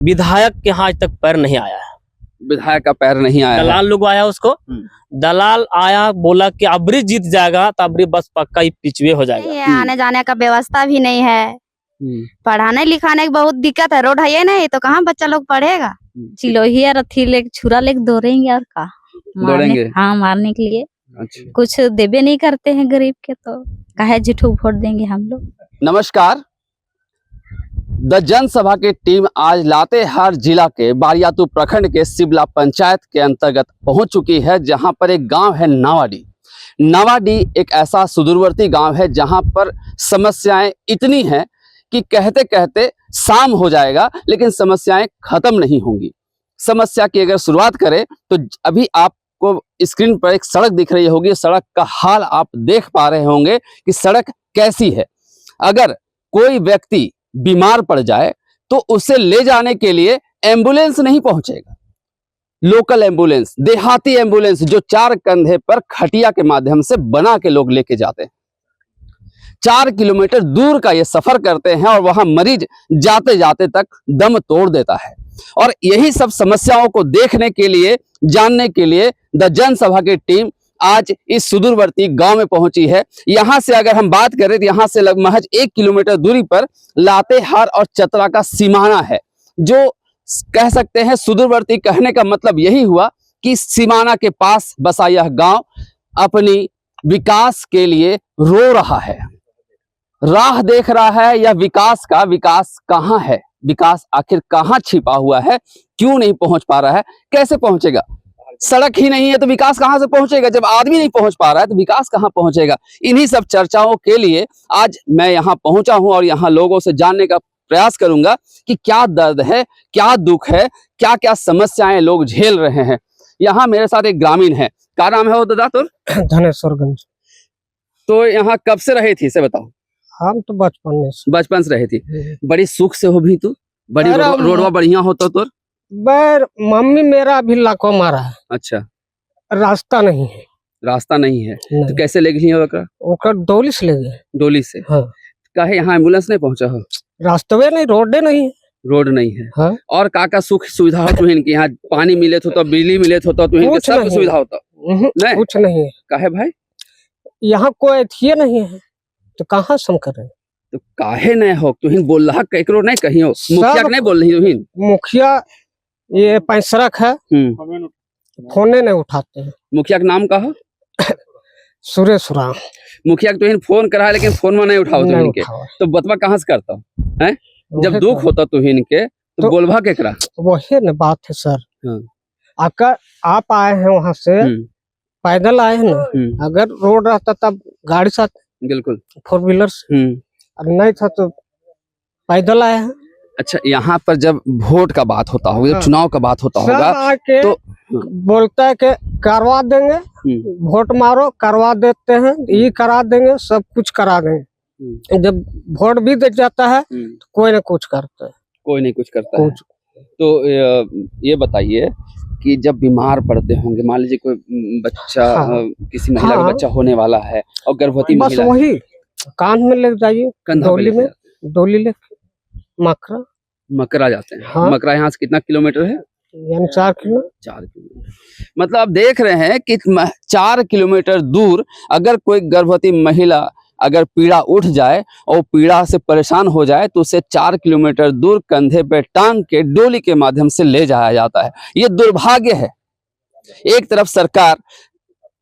विधायक के यहाँ आज तक पैर नहीं आया है। विधायक का पैर नहीं आया है। दलाल लोग आया उसको, दलाल आया बोला कि अबरी जीत जाएगा तो अबरी बस पक्का ही पिछवे हो जाएगा। ये आने जाने का व्यवस्था भी नहीं है, पढ़ाने लिखाने की बहुत दिक्कत है। रोड है ये नहीं तो कहाँ बच्चा लोग पढ़ेगा। चिलोहिया रथी ले छुरा ले दौड़ेंगे और का दौड़ेंगे? हाँ, मारने के लिए। अच्छा। कुछ देबे नहीं करते हैं गरीब के, तो काहे झूठो वोट देंगे हम लोग। नमस्कार। द जनसभा की टीम आज लातेहार जिला के बारियातू प्रखंड के सिबला पंचायत के अंतर्गत पहुंच चुकी है, जहां पर एक गांव है नावाडी। नावाडी एक ऐसा सुदूरवर्ती गांव है जहां पर समस्याएं इतनी हैं कि कहते कहते शाम हो जाएगा लेकिन समस्याएं खत्म नहीं होंगी। समस्या की अगर शुरुआत करें तो अभी आपको स्क्रीन पर एक सड़क दिख रही होगी। सड़क का हाल आप देख पा रहे होंगे कि सड़क कैसी है। अगर कोई व्यक्ति बीमार पड़ जाए तो उसे ले जाने के लिए एम्बुलेंस नहीं पहुंचेगा। लोकल एम्बुलेंस, देहाती एम्बुलेंस जो 4 कंधे पर खटिया के माध्यम से बना के लोग लेके जाते हैं। 4 किलोमीटर दूर का ये सफर करते हैं और वहां मरीज जाते जाते तक दम तोड़ देता है। और यही सब समस्याओं को देखने के लिए, जानने के लिए द जनसभा की टीम आज इस सुदूरवर्ती गांव में पहुंची है। यहां से अगर हम बात करें तो यहां से महज 1 किलोमीटर दूरी पर लातेहार और चतरा का सीमाना है, जो कह सकते हैं सुदूरवर्ती। कहने का मतलब यही हुआ कि सीमाना के पास बसा यह गांव अपनी विकास के लिए रो रहा है, राह देख रहा है। यह विकास का विकास कहां है, विकास आखिर कहां छिपा हुआ है, क्यों नहीं पहुंच पा रहा है, कैसे पहुंचेगा। सड़क ही नहीं है तो विकास कहां से पहुंचेगा। जब आदमी नहीं पहुंच पा रहा है तो विकास कहां पहुंचेगा। इन्हीं सब चर्चाओं के लिए आज मैं यहां पहुंचा हूं और यहां लोगों से जानने का प्रयास करूंगा कि क्या दर्द है, क्या दुख है, क्या क्या समस्याएं लोग झेल रहे हैं। यहाँ मेरे साथ एक ग्रामीण है। क्या नाम है वो दादा तुर? धनेश्वरगंज। तो यहाँ कब से रहे थी इसे बताओ। हम तो बचपन से रहे थी। बड़ी सुख से हो भी तू, बड़ी रोडवा बढ़िया होता तो बैर मम्मी मेरा अभी लाखों मारा है। अच्छा। रास्ता नहीं है। रास्ता नहीं है नहीं। तो कैसे ले गई ओकर डोली से ले गए। डोली से? हाँ। काहे यहाँ एम्बुलेंस नहीं पहुंचा हो? रास्तवे नहीं, रोडे नहीं है। रोड नहीं है। हाँ? और का सुख सुविधा हो तुहिन की? यहाँ पानी मिले तो, बिजली मिले तो तुहिन के सब सुविधा होता नहीं? कुछ नहीं है। काहे भाई? यहाँ कोई अथिये नहीं है तो कहाँ से हम करें। तो काहे नहीं हो तुहिन बोल रहा केकरो नहीं कहीं हो? मुखिया नहीं बोल रही तुहिन? मुखिया ये पैसरक है, फोने नहीं उठाते हैं। मुखिया का नाम का हो? सुरेश राम। मुखिया तो फोन करा है लेकिन फोन में नहीं उठाओ तुहिन के, तो बतवा कहाँ से करता है? जब दुख होता तुहिन के तो बोलवा के करा। वही न बात है सर। अगर आप आए हैं वहां से, पैदल आए हैं ना, अगर रोड रहता तब गाड़ी साथ बिल्कुल 4 व्हीलर से, नहीं था तो पैदल आए हैं। अच्छा, यहाँ पर जब वोट का बात होता होगा, जब चुनाव का बात होता होगा तो बोलता है कि करवा देंगे, वोट मारो करवा देते हैं, ये करा देंगे, सब कुछ करा देंगे। जब वोट भी दे जाता है तो कोई ना कुछ करता है। कोई नहीं कुछ करता है। तो ये बताइए कि जब बीमार पड़ते होंगे, मान लीजिए कोई बच्चा, किसी महिला का बच्चा होने वाला है और गर्भवती महिला, बस वही कान में ले जाइए, डोली में, डोली ले मकरा जाते हैं। हाँ? मकरा यहाँ से कितना किलोमीटर है? यानी 4 किलोमीटर। मतलब आप देख रहे हैं कि 4 किलोमीटर दूर अगर कोई गर्भवती महिला अगर पीड़ा उठ जाए और पीड़ा से परेशान हो जाए तो उसे 4 किलोमीटर दूर कंधे पे टांग के डोली के माध्यम से ले जाया जाता है। ये दुर्भाग्य है। एक तरफ सरकार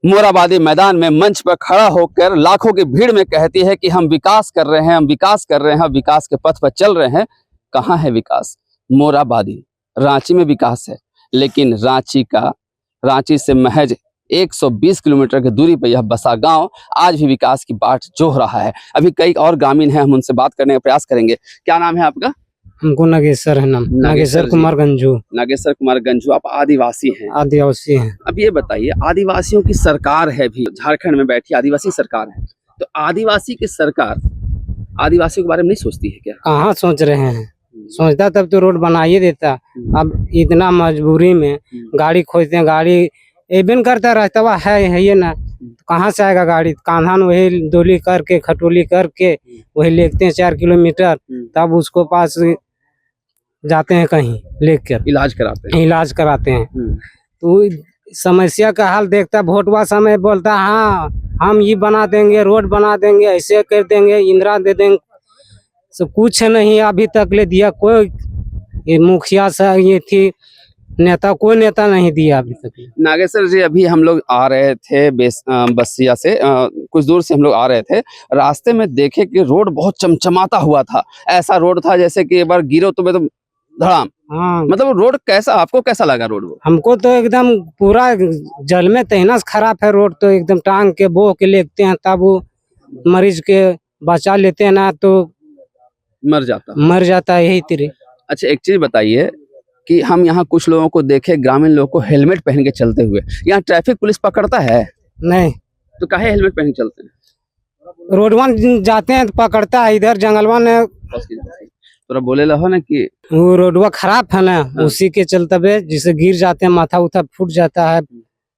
मोराबादी मैदान में मंच पर खड़ा होकर लाखों की भीड़ में कहती है कि हम विकास कर रहे हैं, हम विकास कर रहे हैं, हम विकास के पथ पर चल रहे हैं। कहाँ है विकास? मोराबादी, रांची में विकास है, लेकिन रांची से महज 120 किलोमीटर की दूरी पर यह बसा गांव आज भी विकास की बाट जोह रहा है। अभी कई और ग्रामीण हैं, हम उनसे बात करने का प्रयास करेंगे। क्या नाम है आपका? हमको नागेश्वर है नाम। नागेश्वर कुमार गंजू। नागेश्वर कुमार गंजू। आप आदिवासी हैं? आदिवासी हैं। अब ये बताइए, आदिवासियों की सरकार है भी, झारखंड में बैठी आदिवासी सरकार है, तो आदिवासी की सरकार आदिवासियों के बारे में नहीं सोचती है क्या? कहाँ सोच रहे हैं? सोचता तब तो रोड बना ही देता। अब इतना मजबूरी में गाड़ी खोजते हैं, गाड़ी एबन करता रास्ता है ये ना, कहाँ से आएगा गाड़ी? कान्हान वही डोली करके, खटोली करके वही लेते हैं 4 किलोमीटर, तब उसको पास जाते हैं कहीं लेकर इलाज कराते हैं। इलाज कराते हैं। तो समस्या का हाल देखता, वोटवा समय बोलता हाँ हम ये बना देंगे, रोड बना देंगे, ऐसे कर देंगे, इंदिरा दे देंगे, सब कुछ नहीं अभी तक ले दिया कोई। ये मुखिया सा ये थी नेता, कोई नेता नहीं दिया अभी तक। नागेश्वर जी, अभी हम लोग आ रहे थे बसिया से, कुछ दूर से हम लोग आ रहे थे, रास्ते में देखे कि रोड बहुत चमचमाता हुआ था। ऐसा रोड था जैसे कि एक बार गिरो तो धड़ाम। हाँ, मतलब रोड कैसा, आपको कैसा लगा रोड वो? हमको तो एकदम पूरा जल में तहना खराब है रोड, तो एकदम टांग के बो के लेते हैं, तब वो मरीज के बचा लेते हैं ना तो मर जाता है यही तेरे। अच्छा, एक चीज बताइए कि हम यहाँ कुछ लोगों को देखे, ग्रामीण लोगों को हेलमेट पहन के चलते हुए, यहाँ ट्रैफिक पुलिस पकड़ता है? नहीं, तो काहे हेलमेट पहन के चलते हैं? रोडवा जाते हैं तो पकड़ता है, इधर जंगलवा ने थोड़ा बोले लो ना कि वो रोडवा खराब है ना, उसी के चलते हुए जिसे गिर जाते हैं, माथा उथा फूट जाता है,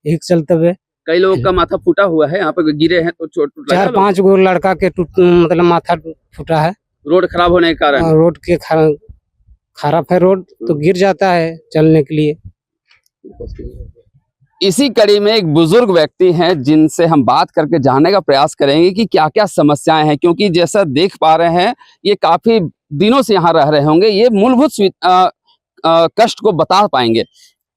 एक चलते हुए कई लोगों का माथा फूटा हुआ है, यहाँ पे गिरे हैं तो चोट लगा। 4-5 गो लड़का के मतलब माथा फूटा है, रोड खराब होने के कारण। रोड के खराब है रोड, तो गिर जाता है चलने के लिए। इसी कड़ी में एक बुजुर्ग व्यक्ति हैं जिनसे हम बात करके जानने का प्रयास करेंगे कि क्या क्या समस्याएं हैं, क्योंकि जैसा देख पा रहे हैं ये काफी दिनों से यहाँ रह रहे होंगे, ये मूलभूत कष्ट को बता पाएंगे।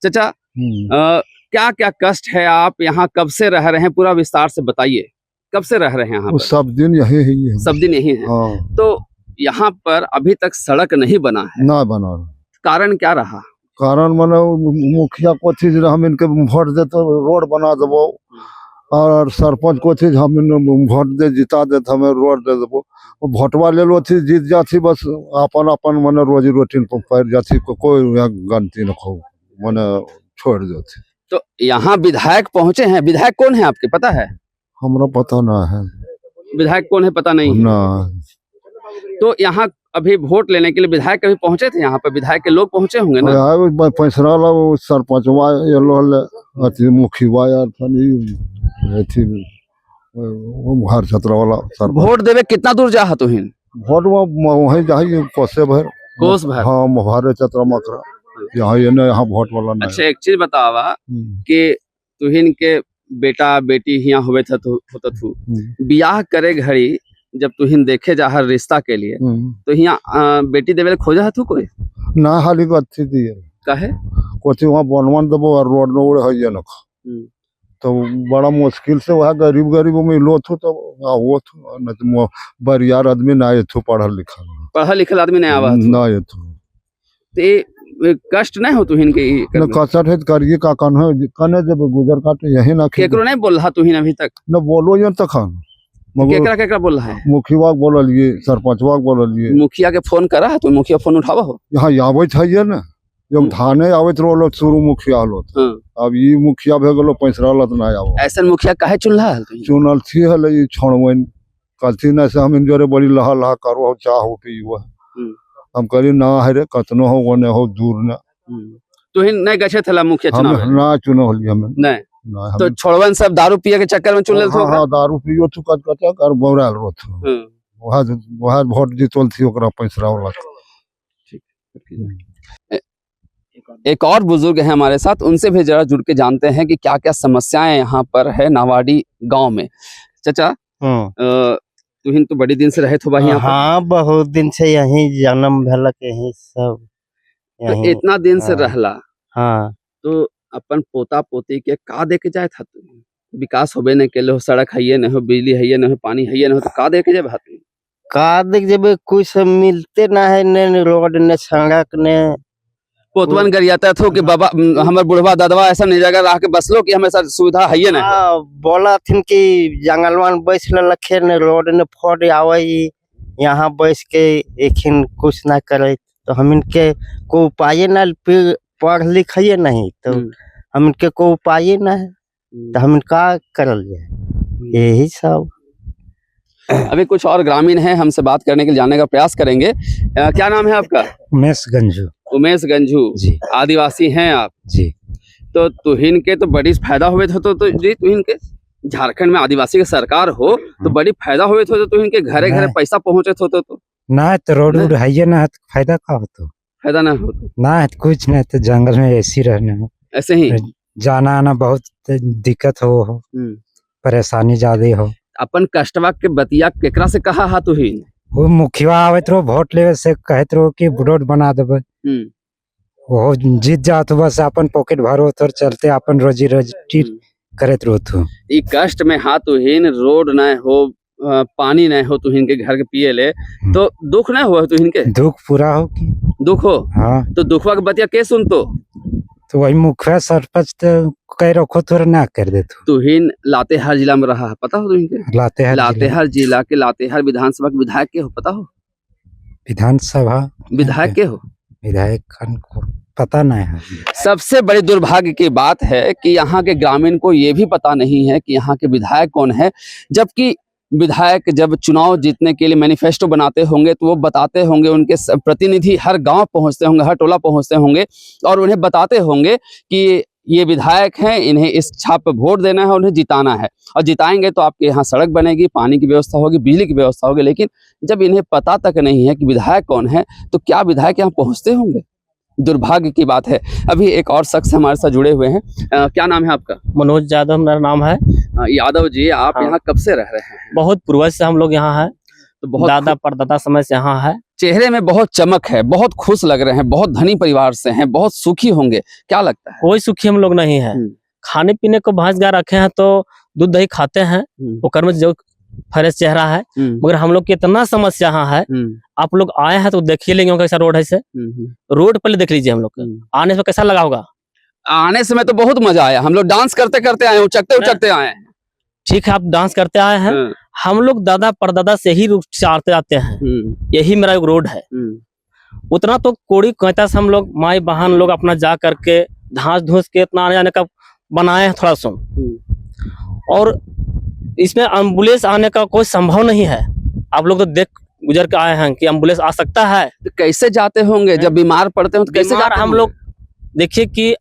चाचा, क्या क्या कष्ट है, आप यहाँ कब से रह रहे हैं, पूरा विस्तार से बताइए, कब से रह रहे हैं यहाँ? सब दिन यही है। सब दिन यही है। हाँ। तो यहाँ पर अभी तक सड़क नहीं बना है, ना बना। कारण क्या रहा? कारण माने मुखिया को चीज हम इनके वोट दे तो रोड बना देबो, और सरपंच को चीज हम वोट दे जिता दे तो हमें रोड दे देबो। वोटवा ले लो थी, जीत जाती, बस अपन अपन माने रोजी रोटी पर पैर जाती, कोई गलती न खो माने छोड़ देती। तो यहाँ विधायक पहुंचे हैं, विधायक कौन है आपके पता है? हमरा पता ना है। विधायक कौन है पता नहीं है? ना। तो यहाँ अभी वोट लेने के लिए विधायक कभी पहुंचे थे? यहाँ पे विधायक के लोग पहुंचे होंगे ना? पैसरा ला सरपंचवा ये मुखिया यार हर छत्र वाला वोट देवे कितना दूर जा तो हिन? वोट वही जाही कोसे भर कोस भर। हाँ, हरे छत्र मकरा यहाँ ये ना, यहाँ वोट वाला नहीं। अच्छा, एक चीज बतावा कि तुहिन के बेटा बेटी यहाँ हुए थे तो बियाह करे घड़ी जब तुहिन देखे जा हर रिश्ता के लिए, तो यहाँ बेटी देवे खोजा है तू कोई ना? हाली को अच्छी दी काहे कोची वहाँ बनवन देबो और रोड न उड़े है न, तो बड़ा मुश्किल से वहाँ गरीब में लो थो, तो वो थो न तो बरियार आदमी ना ये थो, पढ़ा लिखल आदमी नहीं आवा ना ये थो। ते कष्ट नहीं हो तुहिन के? न कष्ट है करिए का कन है कने जब गुजर काटे यही ना। केकरो नहीं बोल रहा तुहिन अभी तक? न बोलो ये तखन केकरा केकरा बोल रहा है? मुखिया बोलिए, सरपंचवा बोलिए। मुखिया के फोन करा है तो मुखिया फोन उठावा हो? यहाँ आवत है ना, जब थाने आवत रहो शुरू मुखिया हलो, अब ये मुखिया भे गलो पैसरा लत ना आवो। ऐसा मुखिया काहे चुनला है? चुनल थी हल ये छोड़वन कथी न से हम इंजोरे बड़ी लहा लहा करो चाहो पीवा, हम करी ना है रे कतनो हो वने हो दूर न। तुहिन नहीं गछे थला मुखिया चुनाव हम ना चुनो हली हम नहीं। तो छोड़वन सब दारू पिए के चक्कर में चुन ले थो? हां, दारू पियो तो कट कर बौराल रो थो, वहां वोट जीतल थी ओकरा पैसरा वाला। एक और बुजुर्ग है हमारे साथ, उनसे भी जरा जुड़ के जानते हैं कि क्या क्या समस्याएं यहाँ पर है नावाडी गांव में। चाचा, तुहिन तो बड़ी दिन से रहे थे यहाँ? हाँ, बहुत दिन से यहीं जन्म भलक यहीं सब। तो इतना दिन से रहला, हाँ, तो अपन पोता पोती के का दे के जाए था? तू विकास होबे न के, सड़क है न हो, बिजली है न हो, पानी है न हो, तो का दे के जाए? का देख जब कुछ मिलते ना है, न रोड न सड़क न पोतवन गरियाता थो कि बाबा हमर बुढ़वा दादवा ऐसा नहीं जगह रह के बसलो कि हमेशा सुविधा है ना। बोला थिन कि जंगलवान बैस लखे न रोड न फोड़ आवे, यहाँ बैस के एखिन कुछ ना करे, तो हम इनके को उपाय ना पढ़ लिखिए नहीं, तो हम इनके को उपाय ना है, तो हम इनका करल जाए, यही सब। अभी कुछ और ग्रामीण हैं, हमसे बात करने के लिए जाने का प्रयास करेंगे। क्या नाम है आपका? उमेश गंजू। उमेश गंजू जी। आदिवासी हैं आप जी। तो तुहिन के तो बड़ी फायदा हुए थे, तो जी तुहिन के झारखंड में आदिवासी की सरकार हो तो बड़ी फायदा हुए थे, तो तुहिन के घरे घरे पैसा पहुंचे थे तो ना, तो रोड है ना, फायदा का हो तो फायदा ना हो तो ना कुछ नहीं तो जंगल में ऐसे ही रहने हो, ऐसे ही जाना आना बहुत दिक्कत हो, परेशानी ज्यादा हो। अपन कष्टवा के बतिया केकरा से कहा हा तू ही वो मुखिया आवत रहो वोट लेवे से कहत रहो कि रोड बना देवे, वो जीत जात हो बस अपन पॉकेट भरो तो चलते अपन रोजी रोटी करत रहो तू। ई कष्ट में हा तू हिन रोड ना हो पानी ना हो तू हिन के घर के पिए ले तो दुख ना हो तू हिन के दुख पूरा हो कि दुख हो। हाँ तो दुखवा के बतिया के सुन तो वही मुखिया सरपंच तो कह रखो थोड़ा ना कर दे तू हिन लातेहार जिला में रहा पता हो तू हिनके लातेहार जिला के लातेहार विधानसभा के विधायक के हो पता हो विधानसभा विधायक के हो विधायक को पता नहीं है। सबसे बड़ी दुर्भाग्य की बात है कि यहाँ के ग्रामीण को ये भी पता नहीं है कि यहाँ के विधायक कौन है, जबकि विधायक जब चुनाव जीतने के लिए मैनिफेस्टो बनाते होंगे तो वो बताते होंगे, उनके प्रतिनिधि हर गांव पहुंचते होंगे, हर टोला पहुंचते होंगे और उन्हें बताते होंगे कि ये विधायक हैं, इन्हें इस छाप पर वोट देना है, उन्हें जिताना है और जिताएंगे तो आपके यहाँ सड़क बनेगी, पानी की व्यवस्था होगी, बिजली की व्यवस्था होगी। लेकिन जब इन्हें पता तक नहीं है कि विधायक कौन है तो क्या विधायक यहाँ पहुँचते होंगे? दुर्भाग्य की बात है। अभी एक और शख्स हमारे साथ जुड़े हुए हैं। क्या नाम है आपका? मनोज यादव मेरा नाम है। यादव जी, आप हाँ। यहाँ कब से रह रहे हैं? बहुत पूर्वज से हम लोग यहाँ है, तो बहुत दादा परदादा समय से यहाँ है। चेहरे में बहुत चमक है, बहुत खुश लग रहे हैं, बहुत धनी परिवार से हैं, बहुत सुखी होंगे, क्या लगता है? कोई सुखी हम लोग नहीं है। खाने पीने को भैंस गाय रखे हैं तो दूध दही खाते हैं, ओकर में जो फ्रेश चेहरा है। मगर हम लोग की इतना समस्या यहाँ है, आप लोग आए हैं तो देखिए लेंगे कैसा रोड है। से रोड पहले देख लीजिए, हम लोग आने से कैसा लगा होगा? आने से में तो बहुत मजा आया, हम लोग डांस करते करते आए, उचकते उचकते आए हैं। ठीक है, आप डांस करते आए हैं, हम लोग दादा परदादा से ही चारते आते हैं, यही मेरा एक रोड है। उतना तो कोड़ी कहता से हम लोग माई बहन लोग अपना जा करके घास धूस के इतना आने जाने का बनाए हैं थोड़ा सुन, और इसमें एम्बुलेंस आने का कोई संभव नहीं है। आप लोग तो देख गुजर के आए हैं कि एम्बुलेंस आ सकता है। तो कैसे जाते होंगे जब बीमार पड़ते हो तो कैसे जाते हम लोग देखिए कि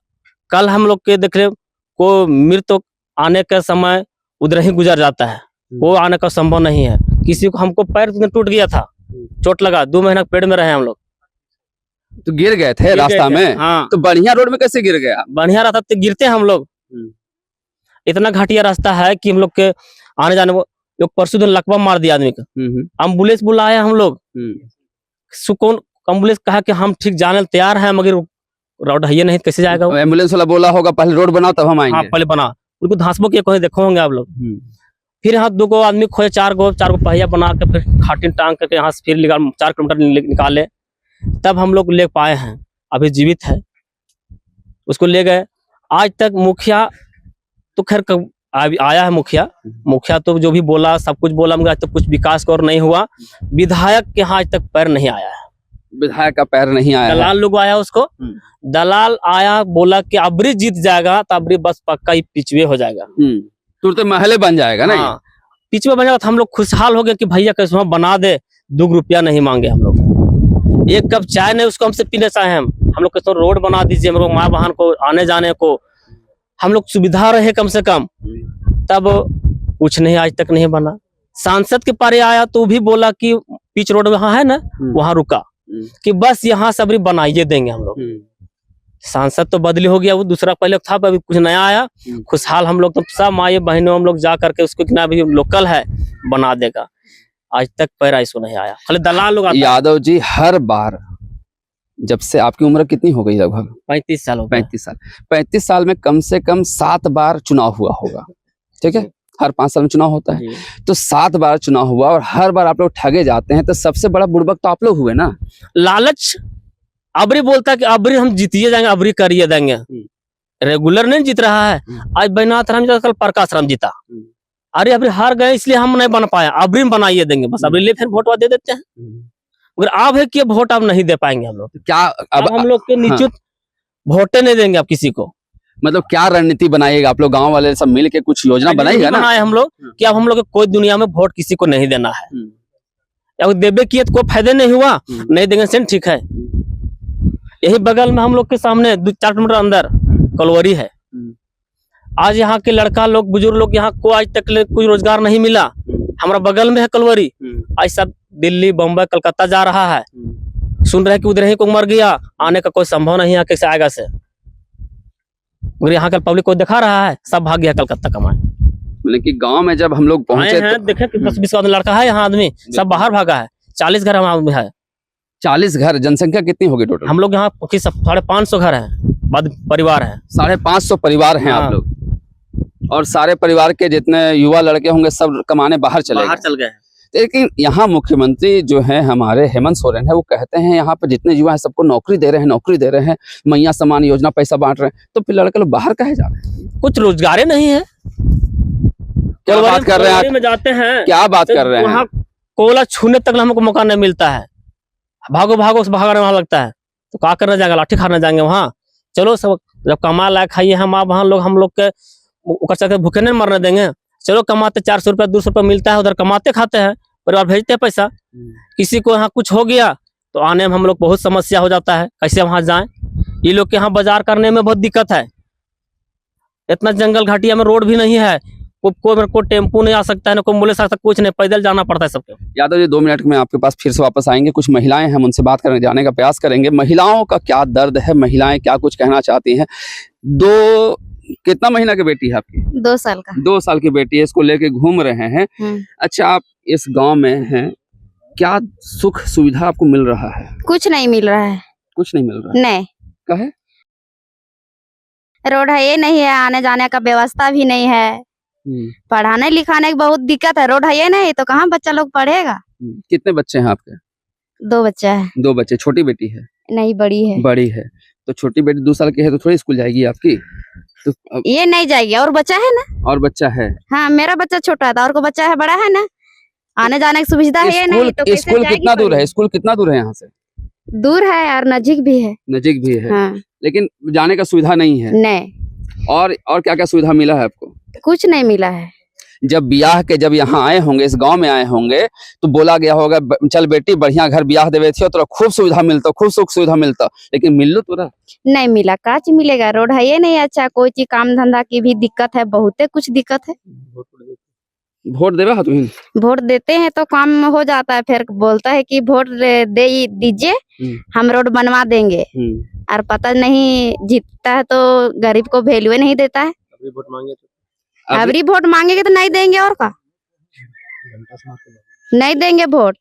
कल हम लोग के देख रहे को मृत्यु आने के समय उधर ही गुजर जाता है, वो आने का संभव नहीं है। किसी को हमको पैर टूट गया था, चोट लगा, 2 महीना पेड़ में रहे हम लोग। तो गिर गए थे रास्ता में? हाँ। तो बढ़िया रोड में कैसे गिर गया? बढ़िया रास्ता तो गिरते हैं हम लोग, इतना घाटिया रास्ता है कि हम लोग के आने जाने को। परसों दिन लकवा मार दिया आदमी का, एम्बुलेंस बुलाया हम लोग, सुकून एम्बुलेंस कहा कि हम ठीक जाने तैयार हैं, मगर रोड है नहीं, कैसे जाएगा वो? एम्बुलेंस वाला बोला होगा पहले रोड बनाओ तब हम आएंगे। हाँ, पहले बना, उनको धांसबो किया कोई देखो होंगे आप लोग। फिर यहाँ 2 आदमी खोए, 4 गो पहिया बना के फिर खाटी टांग करके यहाँ से फिर 4 किलोमीटर निकाले, तब हम लोग ले पाए हैं। अभी जीवित है, उसको ले गए। आज तक मुखिया तो खैर आया है, मुखिया तो जो भी बोला सब कुछ बोला, मगर आज तक कुछ विकास और नहीं हुआ। विधायक के यहाँ आज तक पैर नहीं आया है, विधायक का पैर नहीं आया। दलाल लोग आया, उसको दलाल आया, बोला कि अबरी जीत जाएगा तो अबरी बस पक्का ही पिछवे हो जाएगा, तुरंत महले बन जाएगा ना। हाँ, पिछवे बन जाएगा तो हम लोग खुशहाल हो गए कि भैया कैसे वहाँ बना दे, 2 रुपया नहीं मांगे हम लोग, 1 कप चाय नहीं उसको हमसे पीने चाहे। हम लोग कैसे रोड बना दीजिए, हम लोग माँ बहन को आने जाने को हम लोग सुविधा रहे कम से कम, तब कुछ नहीं आज तक नहीं बना। सांसद के पारे आया तो भी बोला कि पिच रोड वहाँ है ना, वहाँ रुका कि बस यहाँ सबरी बनाइए देंगे हम लोग। सांसद तो बदली हो गया, वो दूसरा पहले था, अभी कुछ नया आया, खुशहाल हम लोग तो सब माए बहनों हम लोग जा करके उसको कितना भी लोकल है बना देगा। आज तक पैर ऐसा नहीं आया, खाली दलाल लोग। यादव जी, हर बार जब से आपकी उम्र कितनी हो गई? लगभग 35 साल हो गए। 35 साल। 35 साल में कम से कम 7 बार चुनाव हुआ होगा, ठीक है? हर 5 साल में चुनाव होता है, तो 7 बार चुनाव हुआ और हर बार आप लोग ठगे जाते हैं, तो सबसे बड़ा बुड़बक तो आप लोग हुए ना। लालच, अबरी बोलता कि अबरी हम जीतिए जाएंगे, अबरी करिए देंगे, रेगुलर नहीं जीत रहा है। आज बैनाथ राम जीता, कल प्रकाश राम जीता, अरे अबरी हार गए इसलिए हम नहीं बन पाए, अबरी बनाइए देंगे, बस अबरी ले फिर वोट दे देते हैं। मगर आप है कि वोट आप नहीं दे पाएंगे हम लोग, क्या अब हम लोग के निश्चित वोटे नहीं देंगे आप किसी को। मतलब क्या रणनीति बनाइएगा आप लोग? गांव वाले सब मिल के कुछ योजना बनाइएगा ना? बनाए हम लोग कि अब हम लोग कोई दुनिया में वोट किसी को नहीं देना है, अब देवे किए तो कोई फायदे नहीं हुआ, नहीं देंगे से ठीक है। यही बगल में हम लोग के सामने 2-4 किलोमीटर अंदर कलवरी है। आज यहाँ के लड़का लोग, बुजुर्ग लोग, यहाँ को आज तक कोई रोजगार नहीं मिला। हमारा बगल में है कलवरी, आज सब दिल्ली, बम्बई, कलकत्ता जा रहा है। सुन रहे हैं कि उधर ही कोई मर गया, आने का कोई संभव नहीं है, कैसे आएगा से। मगर यहाँ का पब्लिक को दिखा रहा है, सब भाग गया कलकत्ता कमाए। मतलब कि गांव में जब हम लोग आए पहुंचे हैं, देखे कि 10-20 आदमी लड़का है यहाँ, आदमी सब बाहर भागा है। 40 घर हमारे में है। 40 घर, जनसंख्या कितनी होगी टोटल? हम लोग यहाँ 550 घर है, बाद परिवार है। 550 परिवार हैं हाँ। आप लोग, और सारे परिवार के जितने युवा लड़के होंगे सब कमाने बाहर चले बाहर गए। चल गए हैं। लेकिन यहाँ मुख्यमंत्री जो है हमारे हेमंत सोरेन है, वो कहते हैं यहाँ पर जितने युवा हैं सबको नौकरी दे रहे हैं, मैया सम्मान योजना पैसा बांट रहे हैं, तो फिर लड़के लोग बाहर काहे जा रहे हैं? कुछ रोजगार नहीं है। क्या बात कर रहे हैं आप? में जाते हैं, क्या बात कर रहे हैं? वहाँ कोयला छूने तक हमको मौका नहीं मिलता है। भागो भागो भागने वहां लगता है, तो क्या करने जाएंगे? लाठी खाने जाएंगे वहाँ? चलो सब जब कमा लायक खाइए, हम वहाँ लोग हम लोग के ऊपर चढ़ के भूखे नहीं मरने देंगे। चलो कमाते 400 रुपया 200 रुपया मिलता है, उधर कमाते खाते हैं, परिवार भेजते हैं पैसा। किसी को यहाँ कुछ हो गया तो आने में हम लोग बहुत समस्या हो जाता है, कैसे वहां जाएं। ये लोग के यहाँ बाजार करने में बहुत दिक्कत है। इतना जंगल घाटिया में रोड भी नहीं है, कोई टेम्पू नहीं आ सकता है, ना कोई बोले सकता, कुछ नहीं, पैदल जाना पड़ता है सबको। यादव जी 2 मिनट में आपके पास फिर से वापस आएंगे। कुछ महिलाएं हम उनसे बात करने जाने का प्रयास करेंगे। महिलाओं का क्या दर्द है, महिलाएं क्या कुछ कहना चाहती हैं। कितना महीना की बेटी है आपकी? 2 साल का। 2 साल की बेटी है, इसको लेके घूम रहे हैं। अच्छा, आप इस गांव में हैं, क्या सुख सुविधा आपको मिल रहा है? कुछ नहीं मिल रहा है। कुछ नहीं मिल रहा है? नहीं। काहे? रोड है ये नहीं है, आने जाने का व्यवस्था भी नहीं है, पढ़ाने लिखाने की बहुत दिक्कत है। रोड है ये नहीं तो कहाँ बच्चा लोग पढ़ेगा। कितने बच्चे हैं आपके? 2 बच्चा है। 2 बच्चे। छोटी बेटी है? नहीं, बड़ी है। बड़ी है। तो छोटी बेटी 2 साल की है तो थोड़ी स्कूल जाएगी आपकी? तो ये नहीं जाएगी, और बच्चा है ना। और बच्चा है? हाँ, मेरा बच्चा छोटा था, और को बच्चा है, बड़ा है ना, आने जाने की सुविधा है ये नहीं तो कैसे स्कूल जाएगी कितना दूर है? पढ़ने? स्कूल कितना दूर है यहाँ से? दूर है और नजदीक भी है। नजदीक भी है। हाँ। लेकिन जाने का सुविधा नहीं है। नहीं। और क्या क्या सुविधा मिला है आपको? कुछ नहीं मिला है। जब यहाँ आए होंगे, इस गांव में आए होंगे, तो बोला गया होगा चल बेटी बढ़िया घर ब्याह देवे थे तो खूब सुविधा मिलता, खूब सुख सुविधा मिलता, लेकिन मिल लो तो नहीं मिला। का चीज मिलेगा? रोड है ये नहीं अच्छा, कोई चीज काम धंधा की भी दिक्कत है, बहुते कुछ दिक्कत है। वोट देवे हा तुम? वोट देते हैं तो काम हो जाता है, फिर बोलता है कि वोट दे दीजिए, हम रोड बनवा देंगे, और पता नहीं जीतता है तो गरीब को वैल्यू नहीं देता है। अबरी वोट मांगेंगे तो नहीं देंगे, और का नहीं देंगे वोट।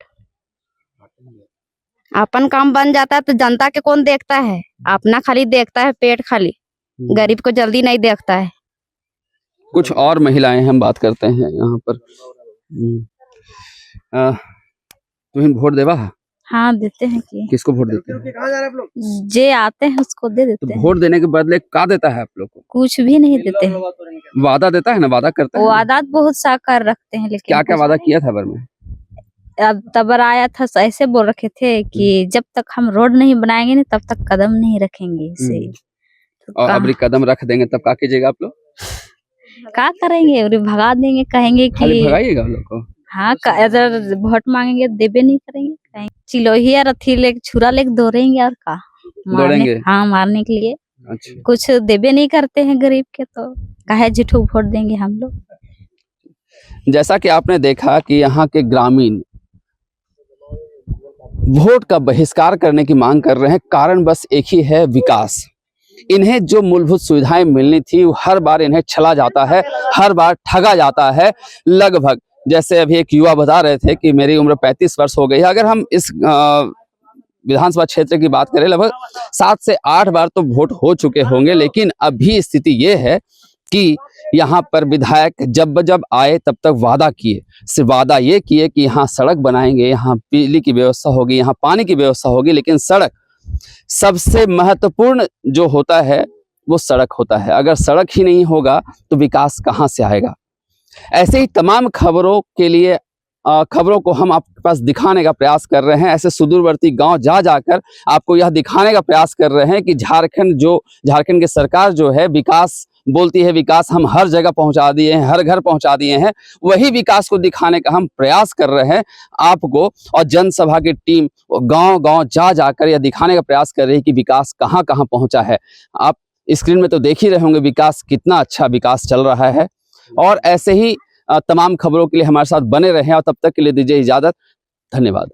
अपन काम बन जाता है तो जनता के कौन देखता है? अपना खाली देखता है, पेट खाली, गरीब को जल्दी नहीं देखता है। कुछ और महिलाएं हम बात करते हैं यहाँ पर। तुम्हें वोट देवा? हाँ देते हैं कि किसको वोट देते हैं? जे आते हैं उसको दे देते तो हैं। वोट देने के बदले क्या देता है आप लोग को? कुछ भी नहीं देते हैं। वादा देता है ना, वादा करता है। वादा बहुत सा कर रखते हैं, लेकिन क्या क्या वादा किया था बर में? अब तबर आया था ऐसे बोल रखे थे कि जब तक हम रोड नहीं बनाएंगे नहीं तब तक कदम नहीं रखेंगे इसे। तो और अबरी कदम रख देंगे तब क्या कीजिएगा आप लोग? क्या करेंगे? और भगा देंगे, कहेंगे खाली कि भगाइएगा आप लोग को? हाँ, अगर वोट मांगेंगे देबे नहीं करेंगे, कहेंगे चिलोहिया रथी ले छुरा लेके दौड़ेंगे, और का दौड़ेंगे? हाँ, मारने के लिए। अच्छा, कुछ देबे नहीं करते हैं गरीब के, तो काहे झूठो वोट देंगे हम लोग। जैसा कि आपने देखा कि यहाँ के ग्रामीण वोट का बहिष्कार करने की मांग कर रहे हैं। कारण बस एक ही है, विकास। इन्हें जो मूलभूत सुविधाएं मिलनी थी वो हर बार इन्हें छला जाता है, हर बार ठगा जाता है। लगभग जैसे अभी एक युवा बता रहे थे कि मेरी उम्र 35 वर्ष हो गई है। अगर हम इस विधानसभा क्षेत्र की बात करें, लगभग 7 से 8 बार तो वोट हो चुके होंगे, लेकिन अभी स्थिति ये है कि यहाँ पर विधायक जब आए तब तक वादा किए, सिर्फ वादा ये किए कि यहाँ सड़क बनाएंगे, यहाँ बिजली की व्यवस्था होगी, यहाँ पानी की व्यवस्था होगी, लेकिन सड़क सबसे महत्वपूर्ण जो होता है वो सड़क होता है। अगर सड़क ही नहीं होगा तो विकास कहाँ से आएगा? ऐसे ही तमाम खबरों के लिए खबरों को हम आपके पास दिखाने का प्रयास कर रहे हैं। ऐसे सुदूरवर्ती गांव जा जाकर आपको यह दिखाने का प्रयास कर रहे हैं कि झारखंड की सरकार जो है विकास बोलती है, विकास हम हर जगह पहुंचा दिए हैं, हर घर पहुंचा दिए हैं। वही विकास को दिखाने का हम प्रयास कर रहे हैं आपको, और जनसभा की टीम गांव-गांव जा जाकर यह दिखाने का प्रयास कर रही है कि विकास कहां कहां पहुंचा है। आप स्क्रीन में तो देख ही रहे होंगे विकास, कितना अच्छा विकास चल रहा है। और ऐसे ही तमाम खबरों के लिए हमारे साथ बने रहें, और तब तक के लिए दीजिए इजाजत। धन्यवाद।